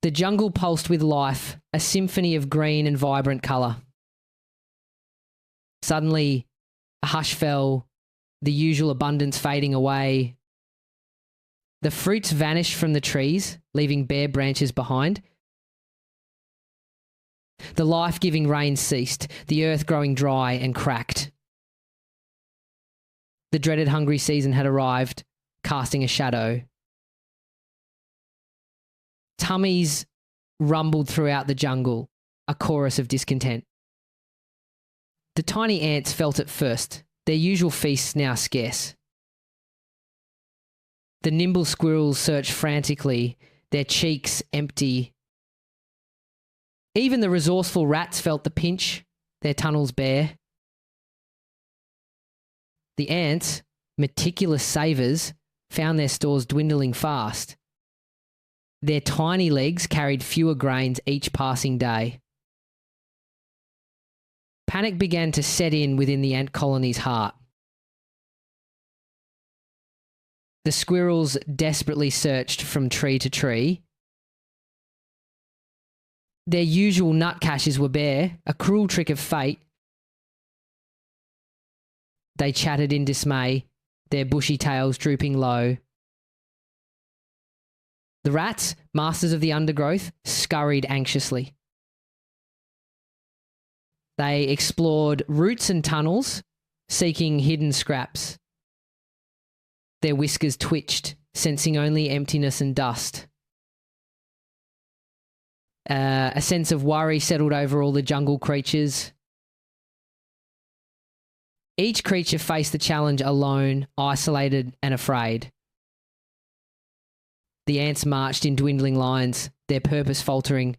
The jungle pulsed with life, a symphony of green and vibrant colour. Suddenly, a hush fell, the usual abundance fading away. The fruits vanished from the trees, leaving bare branches behind. The life-giving rain ceased, the earth growing dry and cracked. The dreaded hungry season had arrived, casting a shadow. Tummies rumbled throughout the jungle, a chorus of discontent. The tiny ants felt it first, their usual feasts now scarce. The nimble squirrels searched frantically, their cheeks empty. Even the resourceful rats felt the pinch, their tunnels bare. The ants, meticulous savers, found their stores dwindling fast. Their tiny legs carried fewer grains each passing day. Panic began to set in within the ant colony's heart. The squirrels desperately searched from tree to tree. Their usual nut caches were bare, a cruel trick of fate. They chattered in dismay, their bushy tails drooping low. The rats, masters of the undergrowth, scurried anxiously. They explored roots and tunnels, seeking hidden scraps. Their whiskers twitched, sensing only emptiness and dust. A sense of worry settled over all the jungle creatures. Each creature faced the challenge alone, isolated and afraid. The ants marched in dwindling lines, their purpose faltering.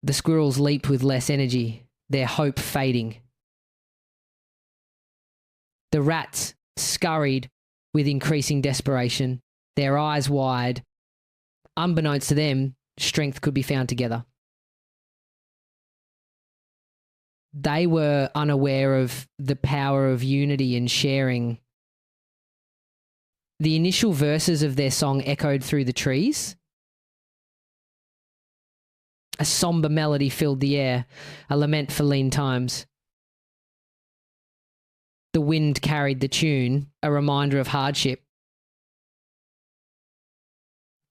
The squirrels leaped with less energy, their hope fading. The rats scurried with increasing desperation, their eyes wide. Unbeknownst to them, strength could be found together. They were unaware of the power of unity and sharing. The initial verses of their song echoed through the trees. A sombre melody filled the air, a lament for lean times. The wind carried the tune, a reminder of hardship.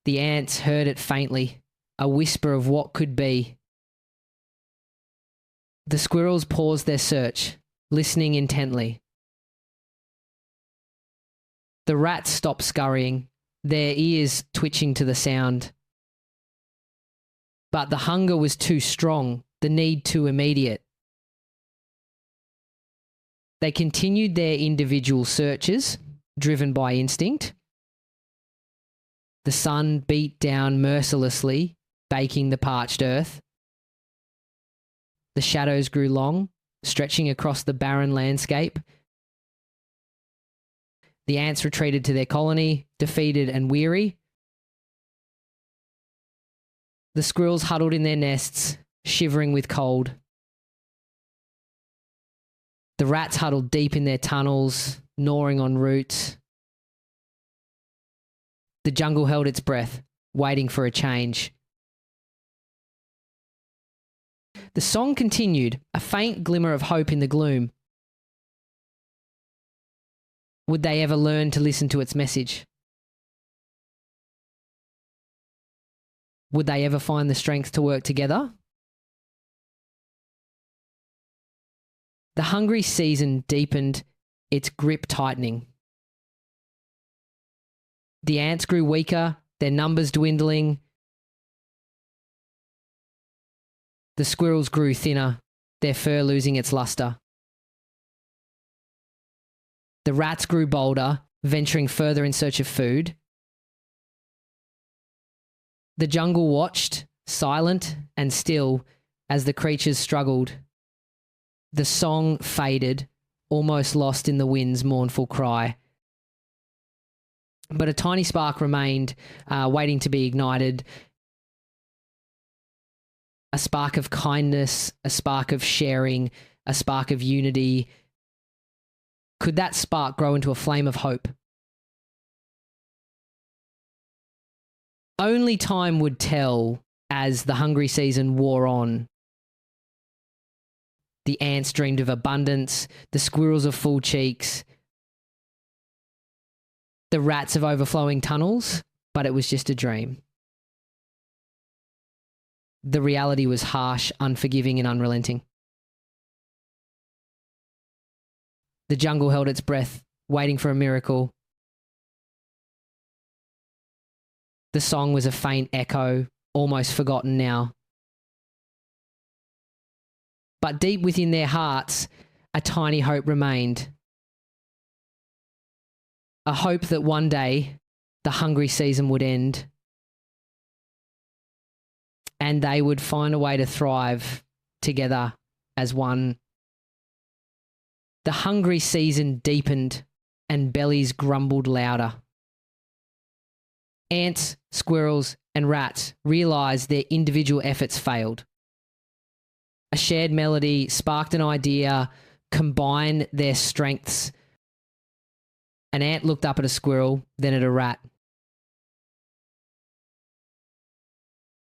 The ants heard it faintly, a whisper of what could be. The squirrels paused their search, listening intently. The rats stopped scurrying, their ears twitching to the sound. But the hunger was too strong, the need too immediate. They continued their individual searches, driven by instinct. The sun beat down mercilessly, baking the parched earth. The shadows grew long, stretching across the barren landscape. The ants retreated to their colony, defeated and weary. The squirrels huddled in their nests, shivering with cold. The rats huddled deep in their tunnels, gnawing on roots. The jungle held its breath, waiting for a change. The song continued, a faint glimmer of hope in the gloom. Would they ever learn to listen to its message? Would they ever find the strength to work together? The hungry season deepened, its grip tightening. The ants grew weaker, their numbers dwindling. The squirrels grew thinner, their fur losing its luster. The rats grew bolder, venturing further in search of food. The jungle watched, silent and still, as the creatures struggled. The song faded, almost lost in the wind's mournful cry. But a tiny spark remained, waiting to be ignited. A spark of kindness, a spark of sharing, a spark of unity. Could that spark grow into a flame of hope? Only time would tell as the hungry season wore on. The ants dreamed of abundance, the squirrels of full cheeks, the rats of overflowing tunnels, but it was just a dream. The reality was harsh, unforgiving, and unrelenting. The jungle held its breath, waiting for a miracle. The song was a faint echo, almost forgotten now. But deep within their hearts, a tiny hope remained. A hope that one day the hungry season would end and they would find a way to thrive together as one. The hungry season deepened and bellies grumbled louder. Ants, squirrels, and rats realised their individual efforts failed. A shared melody sparked an idea, combined their strengths. An ant looked up at a squirrel, then at a rat.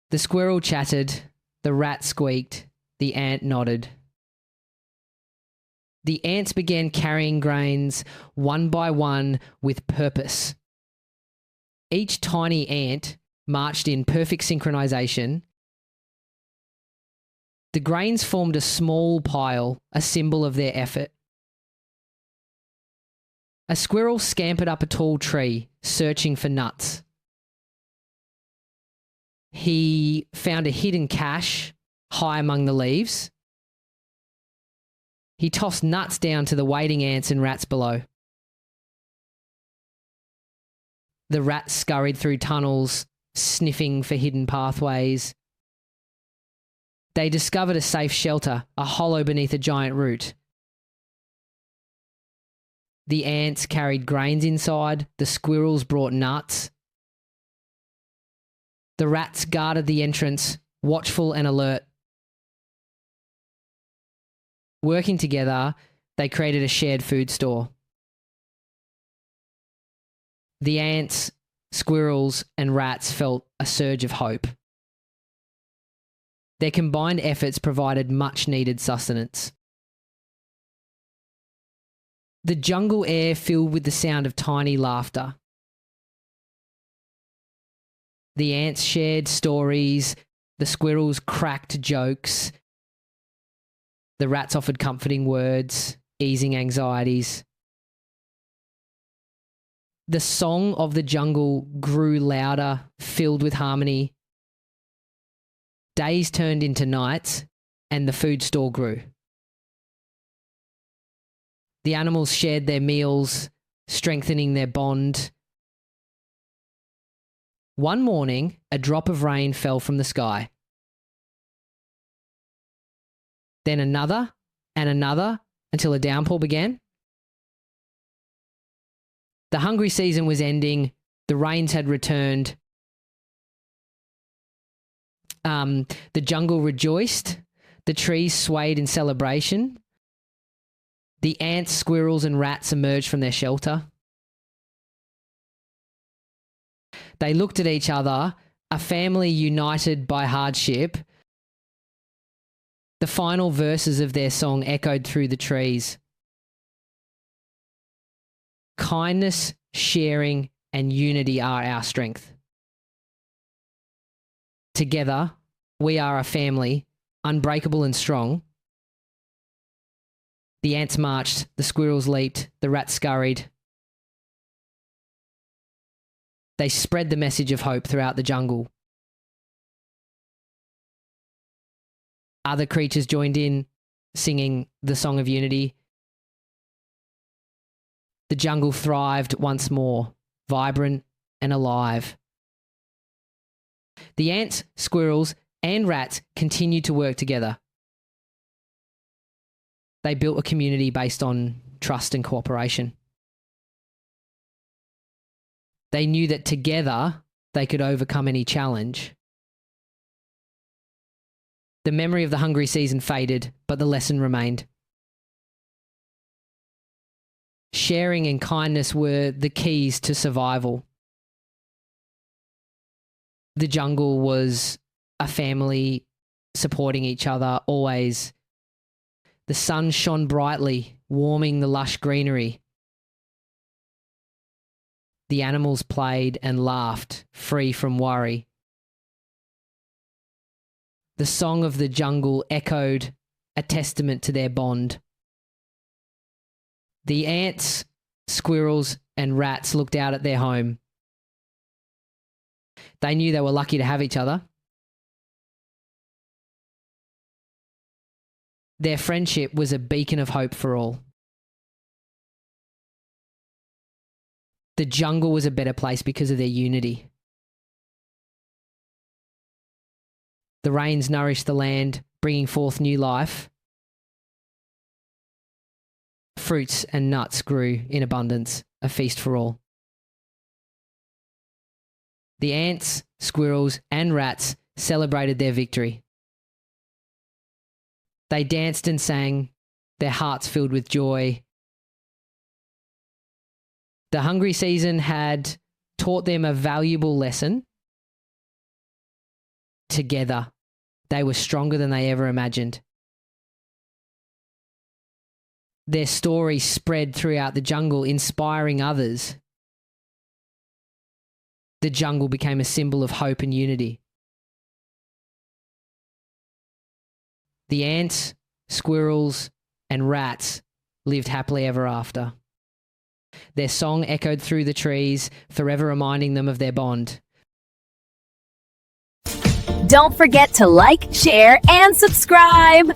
The squirrel chattered, the rat squeaked, the ant nodded. The ants began carrying grains one by one with purpose. Each tiny ant marched in perfect synchronization. The grains formed a small pile, a symbol of their effort. A squirrel scampered up a tall tree, searching for nuts. He found a hidden cache high among the leaves. He tossed nuts down to the waiting ants and rats below. The rats scurried through tunnels, sniffing for hidden pathways. They discovered a safe shelter, a hollow beneath a giant root. The ants carried grains inside, the squirrels brought nuts. The rats guarded the entrance, watchful and alert. Working together, they created a shared food store. The ants, squirrels, and rats felt a surge of hope. Their combined efforts provided much-needed sustenance. The jungle air filled with the sound of tiny laughter. The ants shared stories, the squirrels cracked jokes, the rats offered comforting words, easing anxieties. The song of the jungle grew louder, filled with harmony. Days turned into nights, and the food store grew. The animals shared their meals, strengthening their bond. One morning, a drop of rain fell from the sky. Then another and another until a downpour began. The hungry season was ending. The rains had returned. The jungle rejoiced. The trees swayed in celebration. The ants, squirrels, and rats emerged from their shelter. They looked at each other, a family united by hardship. The final verses of their song echoed through the trees. Kindness, sharing, and unity are our strength. Together, we are a family, unbreakable and strong. The ants marched, the squirrels leaped, the rats scurried. They spread the message of hope throughout the jungle. Other creatures joined in, singing the song of unity. The jungle thrived once more, vibrant and alive. The ants, squirrels, and rats continued to work together. They built a community based on trust and cooperation. They knew that together they could overcome any challenge. The memory of the hungry season faded, but the lesson remained. Sharing and kindness were the keys to survival. The jungle was a family supporting each other always. The sun shone brightly, warming the lush greenery. The animals played and laughed, free from worry. The song of the jungle echoed, a testament to their bond. The ants, squirrels, and rats looked out at their home. They knew they were lucky to have each other. Their friendship was a beacon of hope for all. The jungle was a better place because of their unity. The rains nourished the land, bringing forth new life. Fruits and nuts grew in abundance, a feast for all. The ants, squirrels, and rats celebrated their victory. They danced and sang, their hearts filled with joy. The hungry season had taught them a valuable lesson. Together, they were stronger than they ever imagined. Their story spread throughout the jungle, inspiring others. The jungle became a symbol of hope and unity. The ants, squirrels, and rats lived happily ever after. Their song echoed through the trees, forever reminding them of their bond. Don't forget to like, share, and subscribe.